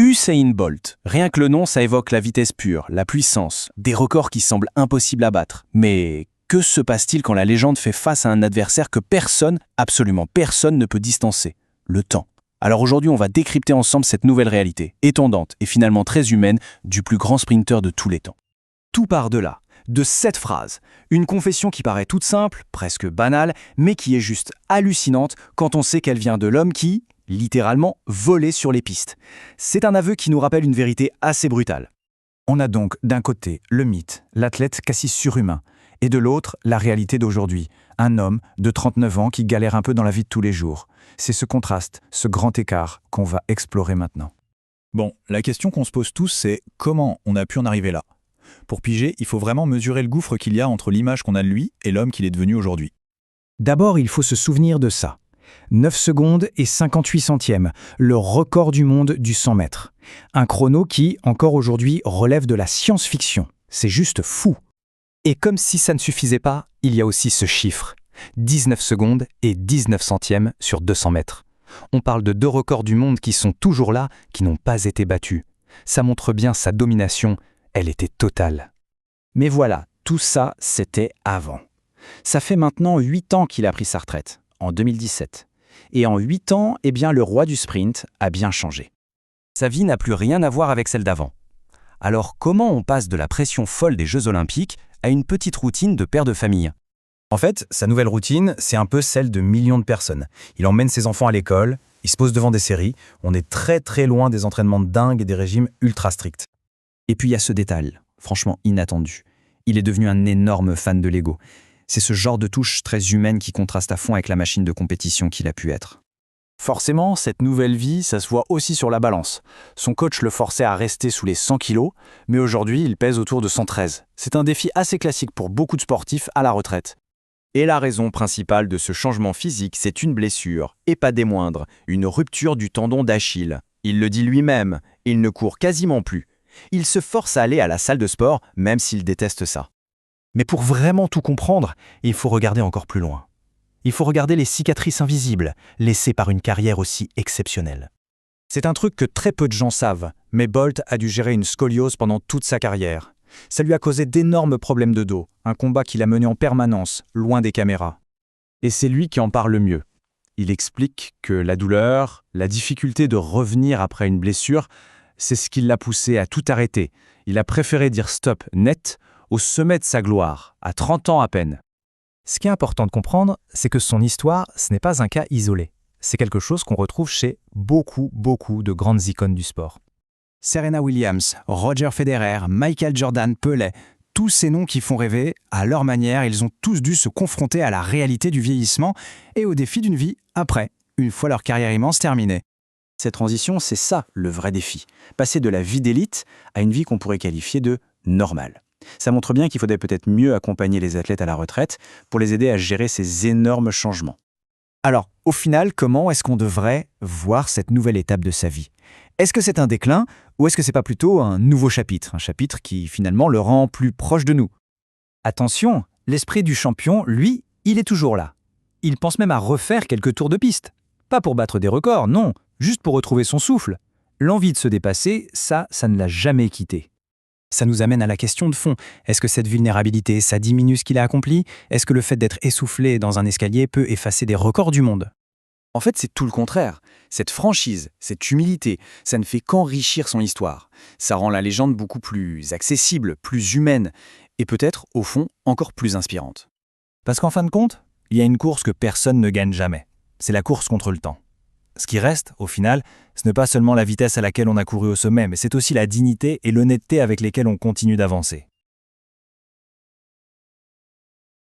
Usain Bolt. Rien que le nom, ça évoque la vitesse pure, la puissance, des records qui semblent impossibles à battre. Mais que se passe-t-il quand la légende fait face à un adversaire que personne, absolument personne ne peut distancer? Le temps. Alors aujourd'hui, on va décrypter ensemble cette nouvelle réalité, étonnante et finalement très humaine, du plus grand sprinter de tous les temps. Tout part de là, de cette phrase. Une confession qui paraît toute simple, presque banale, mais qui est juste hallucinante quand on sait qu'elle vient de l'homme qui, littéralement, volait sur les pistes. C'est un aveu qui nous rappelle une vérité assez brutale. On a donc d'un côté le mythe, l'athlète quasi surhumain, et de l'autre la réalité d'aujourd'hui, un homme de 39 ans qui galère un peu dans la vie de tous les jours. C'est ce contraste, ce grand écart qu'on va explorer maintenant. Bon, la question qu'on se pose tous, c'est comment on a pu en arriver là? Pour piger, il faut vraiment mesurer le gouffre qu'il y a entre l'image qu'on a de lui et l'homme qu'il est devenu aujourd'hui. D'abord, il faut se souvenir de ça. 9 secondes et 58 centièmes, le record du monde du 100 mètres. Un chrono qui, encore aujourd'hui, relève de la science-fiction. C'est juste fou. Et comme si ça ne suffisait pas, il y a aussi ce chiffre. 19 secondes et 19 centièmes sur 200 mètres. On parle de 2 records du monde qui sont toujours là, qui n'ont pas été battus. Ça montre bien sa domination, elle était totale. Mais voilà, tout ça, c'était avant. Ça fait maintenant 8 ans qu'il a pris sa retraite, en 2017. Et en 8 ans, le roi du sprint a bien changé. Sa vie n'a plus rien à voir avec celle d'avant. Alors comment on passe de la pression folle des Jeux Olympiques à une petite routine de père de famille? En fait, sa nouvelle routine, c'est un peu celle de millions de personnes. Il emmène ses enfants à l'école, il se pose devant des séries, on est très très loin des entraînements de dingue et des régimes ultra stricts. Et puis il y a ce détail, franchement inattendu. Il est devenu un énorme fan de Lego. C'est ce genre de touche très humaine qui contraste à fond avec la machine de compétition qu'il a pu être. Forcément, cette nouvelle vie, ça se voit aussi sur la balance. Son coach le forçait à rester sous les 100 kilos, mais aujourd'hui, il pèse autour de 113. C'est un défi assez classique pour beaucoup de sportifs à la retraite. Et la raison principale de ce changement physique, c'est une blessure, et pas des moindres, une rupture du tendon d'Achille. Il le dit lui-même, il ne court quasiment plus. Il se force à aller à la salle de sport, même s'il déteste ça. Mais pour vraiment tout comprendre, il faut regarder encore plus loin. Il faut regarder les cicatrices invisibles, laissées par une carrière aussi exceptionnelle. C'est un truc que très peu de gens savent, mais Bolt a dû gérer une scoliose pendant toute sa carrière. Ça lui a causé d'énormes problèmes de dos, un combat qu'il a mené en permanence, loin des caméras. Et c'est lui qui en parle le mieux. Il explique que la douleur, la difficulté de revenir après une blessure, c'est ce qui l'a poussé à tout arrêter. Il a préféré dire stop net au sommet de sa gloire, à 30 ans à peine. Ce qui est important de comprendre, c'est que son histoire, ce n'est pas un cas isolé. C'est quelque chose qu'on retrouve chez beaucoup de grandes icônes du sport. Serena Williams, Roger Federer, Michael Jordan, Pelé, tous ces noms qui font rêver, à leur manière, ils ont tous dû se confronter à la réalité du vieillissement et au défi d'une vie après, une fois leur carrière immense terminée. Cette transition, c'est ça le vrai défi. Passer de la vie d'élite à une vie qu'on pourrait qualifier de normale. Ça montre bien qu'il faudrait peut-être mieux accompagner les athlètes à la retraite pour les aider à gérer ces énormes changements. Alors, au final, comment est-ce qu'on devrait voir cette nouvelle étape de sa vie? Est-ce que c'est un déclin ou est-ce que c'est pas plutôt un nouveau chapitre? Un chapitre qui, finalement, le rend plus proche de nous? Attention, l'esprit du champion, lui, il est toujours là. Il pense même à refaire quelques tours de piste. Pas pour battre des records, non, juste pour retrouver son souffle. L'envie de se dépasser, ça ne l'a jamais quitté. Ça nous amène à la question de fond. Est-ce que cette vulnérabilité, ça diminue ce qu'il a accompli? Est-ce que le fait d'être essoufflé dans un escalier peut effacer des records du monde? En fait, c'est tout le contraire. Cette franchise, cette humilité, ça ne fait qu'enrichir son histoire. Ça rend la légende beaucoup plus accessible, plus humaine, et peut-être, au fond, encore plus inspirante. Parce qu'en fin de compte, il y a une course que personne ne gagne jamais. C'est la course contre le temps. Ce qui reste, au final, ce n'est pas seulement la vitesse à laquelle on a couru au sommet, mais c'est aussi la dignité et l'honnêteté avec lesquelles on continue d'avancer.